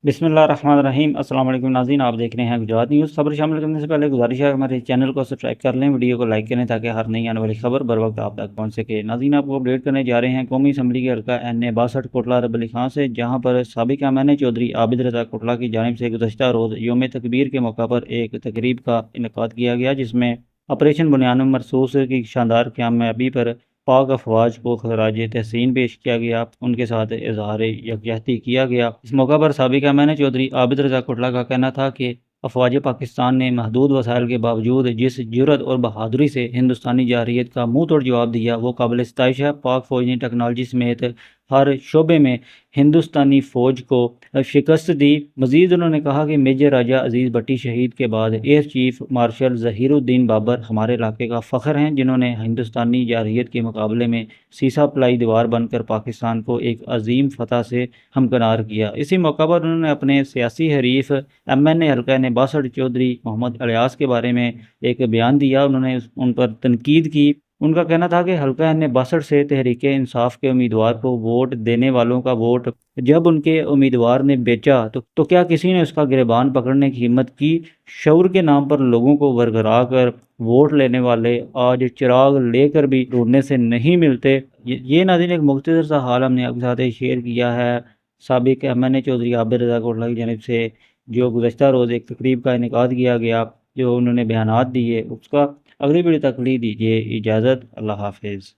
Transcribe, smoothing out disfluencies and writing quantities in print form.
बिस्मिल्लाहिर्रहमानिर्रहीम। अस्सलाम वालेकुम नाज़रीन, आप देख रहे हैं गुजरात न्यूज़। खबर शामिल करने से पहले गुजारिश है हमारे चैनल को सब्सक्राइब कर लें, वीडियो को लाइक करें ताकि हर नई आने वाली खबर बर वक्त आप तक पहुंच सके। नाज़रीन, आपको अपडेट करने जा रहे हैं कौमी असम्बली के हल्का NA 62 कोटला रब अली खां से, जहां पर साबिक़ MNA चौधरी आबिद रज़ा कोटला की जानिब से गुज़श्ता रोज़ यौम तकबीर के मौका पर एक तकरीब का इनेकाद किया गया, जिसमें ऑपरेशन बुनियान मरसूस की शानदार कामयाबी पर पाक अफवाज को खराज तहसीन पेश किया गया, उनके साथ इजहार यकजहती किया गया। इस मौका पर साबिक़ MNA चौधरी आबिद रज़ा कोटला का कहना था कि अफवाज पाकिस्तान ने महदूद वसाइल के बावजूद जिस जुर्रत और बहादुरी से हिंदुस्तानी जारहियत का मुंह तोड़ जवाब दिया, वो काबिल सताइश है। पाक फ़ौज ने टेक्नोलॉजी समेत हर शोबे में हिंदुस्तानी फ़ौज को शिकस्त दी। मज़ीद उन्होंने कहा कि मेजर राजा अजीज़ भट्टी शहीद के बाद air chief marshal Zaheeruddin Babar हमारे इलाके का फ़ख्र हैं, जिन्होंने हिंदुस्तानी जारहियत के मुकाबले में सीसा पलाई दीवार बनकर पाकिस्तान को एक अजीम फ़तह से हमकिनार किया। इसी मौका पर उन्होंने अपने सियासी हरीफ MNA हल्का NA 62 चौधरी मोहम्मद अलियास के बारे में एक बयान दिया। उन्होंने उन पर तनकीद की। उनका कहना था कि हल्का NA 62 से तहरीक इंसाफ के उम्मीदवार को वोट देने वालों का वोट जब उनके उम्मीदवार ने बेचा तो क्या किसी ने उसका गिरबान पकड़ने की हिम्मत की? शऊर के नाम पर लोगों को वरगरा कर वोट लेने वाले आज चिराग लेकर भी ढूंढने से नहीं मिलते। ये नाज़रीन एक मुख्तसर सा हाल हमने आपके साथ शेयर किया है साबिक़ MNA चौधरी आबिद रज़ा कोटला की जानिब से, जो गुज़श्ता रोज़ एक तकरीब का इनेकाद किया गया, जो उन्होंने बयानात दिए, उसका अगली वीडियो तक ली दीजिए इजाज़त। अल्लाह हाफिज़।